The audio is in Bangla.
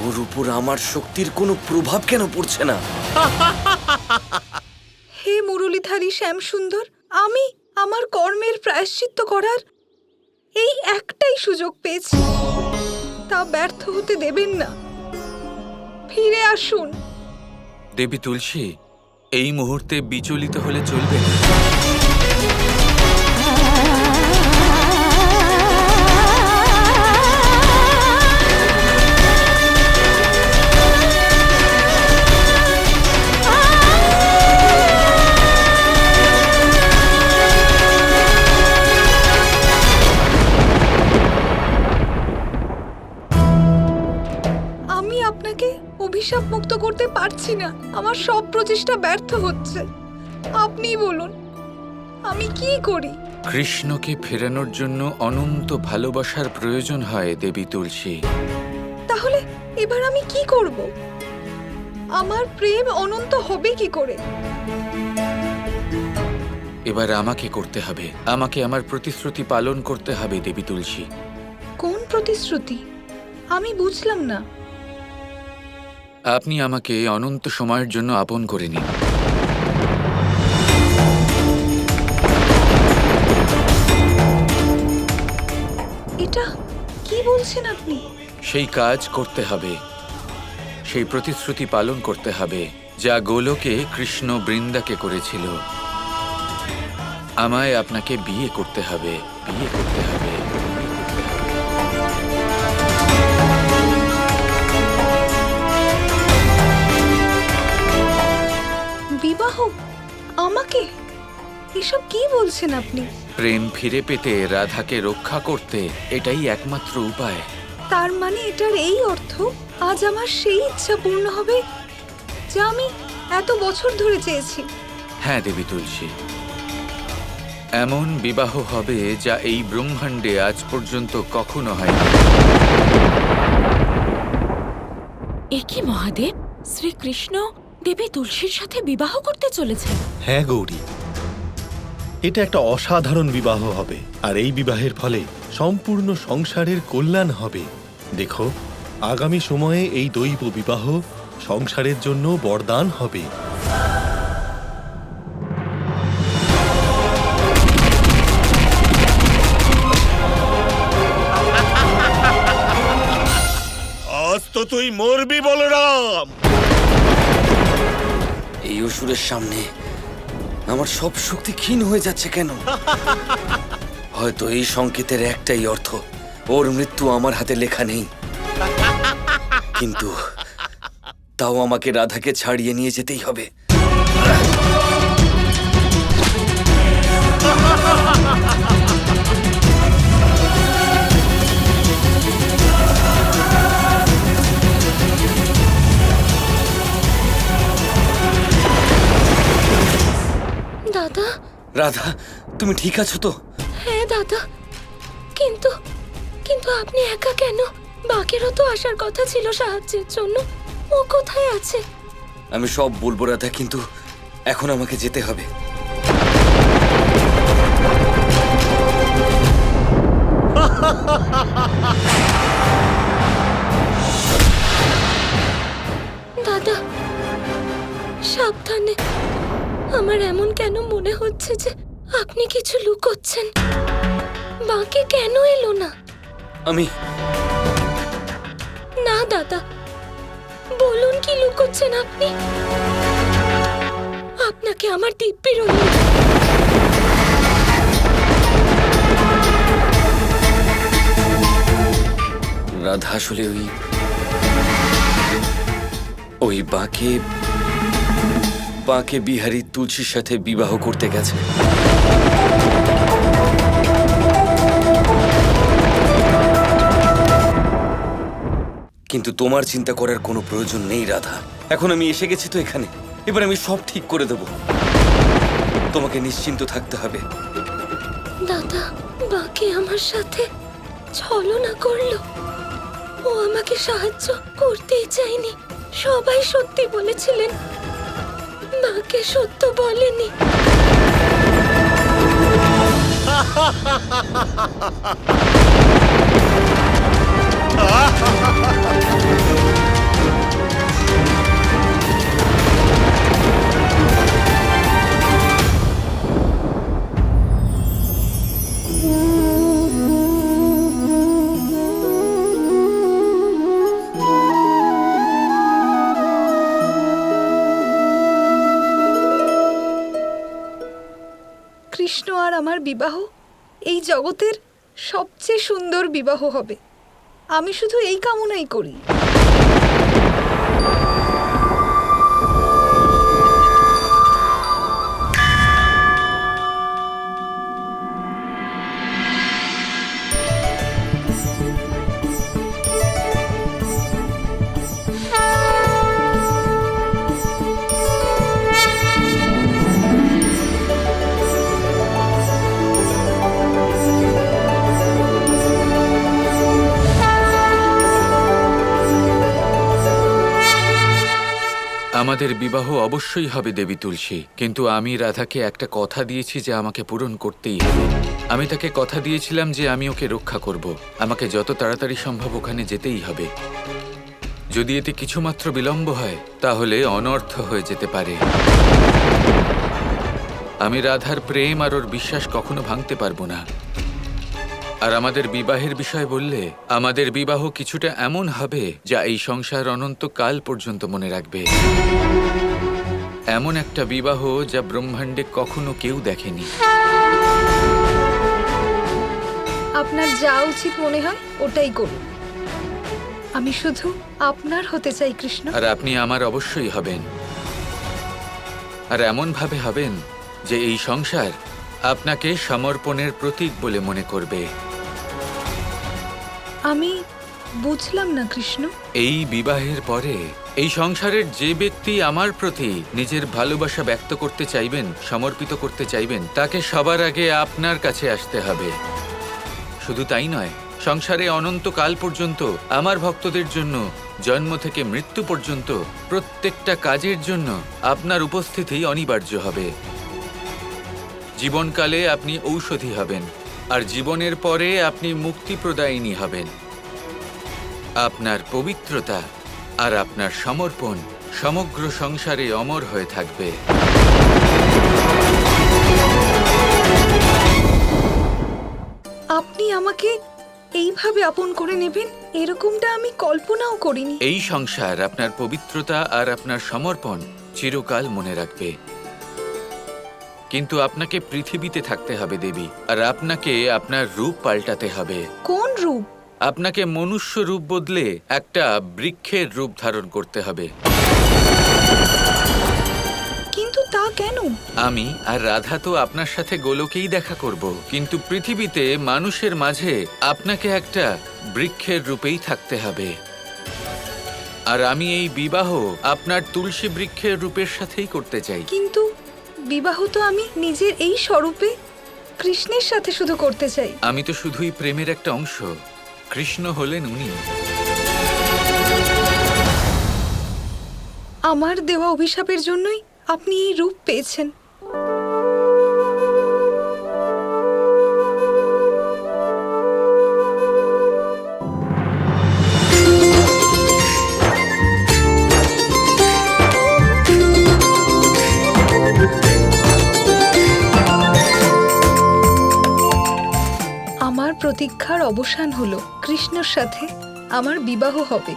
ওর উপর আমার শক্তির কোনো প্রভাব কেন পড়ছে না? হে মুরলীধারী শ্যাম সুন্দর, আমি আমার কর্মের প্রায়শ্চিত্ত করার এই একটাই সুযোগ পেয়েছি, তা ব্যর্থ হতে দেবেন না। ফিরে আসুন। দেবী তুলসী, এই মুহূর্তে বিচলিত হলে চলবে না। আমি আপনাকে অভিশাপ মুক্ত করতে পারছি না, আমার সব প্রচেষ্টা ব্যর্থ হচ্ছে। আপনিই বলুন আমি কি করি? কৃষ্ণকে ফেরানোর জন্য অনন্ত ভালোবাসার প্রয়োজন হয় দেবী তুলসী। তাহলে এবার আমি কি করব? আমার প্রেম অনন্ত হবে কি করে? এবার আমাকে করতে হবে, আমাকে আমার প্রতিশ্রুতি পালন করতে হবে দেবী তুলসী। কোন প্রতিশ্রুতি? আমি বুঝলাম না। আপনি আমাকে অনন্ত সময়ের জন্য আপন করে নিন। এটা কি বলছেন আপনি? সেই কাজ করতে হবে, সেই প্রতিশ্রুতি পালন করতে হবে যা গোলকে কৃষ্ণ বৃন্দাকে করেছিল। আমায় আপনাকে বিয়ে করতে হবে, বিয়ে করতে হবে। বিবাহ? আমাকে? এসব কি বলছেন আপনি? প্রেম ফিরে পেতে, রাধাকে রক্ষা করতে এটাই একমাত্র উপায়। তার মানে এটার এই অর্থ আজ আমার সেই ইচ্ছা পূর্ণ হবে যা আমি এত বছর ধরে চেয়েছি। হ্যাঁ দেবী তুলসী, এমন বিবাহ হবে যা এই ব্রহ্মাণ্ডে আজ পর্যন্ত কখনো হয়নি। এ কি মহাদেব, শ্রীকৃষ্ণ দেবী তুলসীর সাথে বিবাহ করতে চলেছে? হ্যাঁ গৌরী, এটা একটা অসাধারণ বিবাহ হবে, আর এই বিবাহের ফলে সম্পূর্ণ সংসারের কল্যাণ হবে। দেখো, আগামী সময়ে এই দৈব বিবাহ সংসারের জন্য বরদান হবে। আজ তো তুই মরবি বলরাম। এই অসুরের সামনে আমার সব শক্তি ক্ষীণ হয়ে যাচ্ছে কেন? হয়তো এই সংকেতের একটাই অর্থ, ওর মৃত্যু আমার হাতে লেখা নেই। কিন্তু তাও আমাকে রাধাকে ছাড়িয়ে নিয়ে যেতেই হবে। দাদা। রাধা, তুমি ঠিক আছো তো? হ্যাঁ দাদা, কিন্তু কিন্তু আপনি একা কেন? বাকিরও তো আসার কথা ছিল সাহায্যের জন্য। ও কোথায় আছে? আমি সব বলবো রাধা, কিন্তু এখন আমাকে যেতে হবে। দাদা সাবধানে। আমার এমন কেন মনে হচ্ছে যে আপনি কিছু লুকোচ্ছেন। বাকি কেন এলো না? আমি না দাদা, বলুন কি লুকোচ্ছেন আপনি? আপনাকে আমার দিব্যির অনুরোধ। রাধা আসলে ওই বাঁকে বিহারী তুলসীর সাথে বিবাহ করতে গেছে। কিন্তু তোমার চিন্তা করার কোনো প্রয়োজন নেই রাধা। এখন আমি এসে গেছি তো এখানে, এবার আমি সব ঠিক করে দেব। তোমাকে নিশ্চিন্ত থাকতে হবে। দাদা, বাকি আমার সাথে ছলনা করলো। ও আমাকে সাহায্য করতেই চায়নি। সবাই সত্যি বলেছিলেন, মাকে সত্য বলেনি। আর আমার বিবাহ এই জগতের সবচেয়ে সুন্দর বিবাহ হবে। আমি শুধু এই কামনাই করি। আমাদের বিবাহ অবশ্যই হবে দেবী তুলসী, কিন্তু আমি রাধাকে একটা কথা দিয়েছি যে আমাকে পূরণ করতেই হবে। আমি তাকে কথা দিয়েছিলাম যে আমি ওকে রক্ষা করব। আমাকে যত তাড়াতাড়ি সম্ভব ওখানে যেতেই হবে। যদি এতে কিছুমাত্র বিলম্ব হয় তাহলে অনর্থ হয়ে যেতে পারে। আমি রাধার প্রেম আর ওর বিশ্বাস কখনো ভাঙতে পারবো না। আর আমাদের বিবাহের বিষয় বললে, আমাদের বিবাহ কিছুটা এমন হবে যা এই সংসার অনন্তকাল পর্যন্ত মনে রাখবে। এমন একটা বিবাহ যা ব্রহ্মাণ্ডে কখনো কেউ দেখেনি। আপনার যা উচিত মনে হয় ওটাই করুন। আমি শুধু আপনার হতে চাই কৃষ্ণ। আর আপনি আমার অবশ্যই হবেন। আর এমন ভাবে হবেন যে এই সংসার আপনাকে সমর্পণের প্রতীক বলে মনে করবে। আমি বুঝলাম না কৃষ্ণ। এই বিবাহের পরে এই সংসারের যে ব্যক্তি আমার প্রতি নিজের ভালোবাসা ব্যক্ত করতে চাইবেন, সমর্পিত করতে চাইবেন, তাকে সবার আগে আপনার কাছে আসতে হবে। শুধু তাই নয়, সংসারে অনন্তকাল পর্যন্ত আমার ভক্তদের জন্য জন্ম থেকে মৃত্যু পর্যন্ত প্রত্যেকটা কাজের জন্য আপনার উপস্থিতি অনিবার্য হবে। জীবনকালে আপনি ঔষধি হবেন, আর জীবনের পরে আপনি মুক্তি প্রদায়িনী হবেন। আপনার পবিত্রতা আর আপনার সমর্পণ সমগ্র সংসারে অমর হয়ে থাকবে। আপনি আমাকে এইভাবে আপন করে নেবেন এরকমটা আমি কল্পনাও করিনি। এই সংসার আপনার পবিত্রতা আর আপনার সমর্পণ চিরকাল মনে রাখবে। কিন্তু আপনাকে পৃথিবীতে থাকতে হবে দেবী, আর আপনাকে আপনার রূপ পাল্টাতে হবে। কোন রূপ? আপনাকে মনুষ্য রূপ বদলে একটা বৃক্ষের রূপ ধারণ করতে হবে। কিন্তু তা কেন? আমি আর রাধা তো আপনার সাথে গোলকেই দেখা করব, কিন্তু পৃথিবীতে মানুষের মাঝে আপনাকে একটা বৃক্ষের রূপেই থাকতে হবে। আর আমি এই বিবাহ আপনার তুলসী বৃক্ষের রূপের সাথেই করতে চাই। কিন্তু বিবাহ তো আমি নিজের এই স্বরূপে কৃষ্ণের সাথে শুধু করতে চাই। আমি তো শুধুই প্রেমের একটা অংশ, কৃষ্ণ হলেন উনি। আমার দেওয়া অভিশাপের জন্যই আপনি এই রূপ পেয়েছেন। আমার প্রতীক্ষার অবসান হলো। কৃষ্ণর সাথে আমার বিবাহ হবে।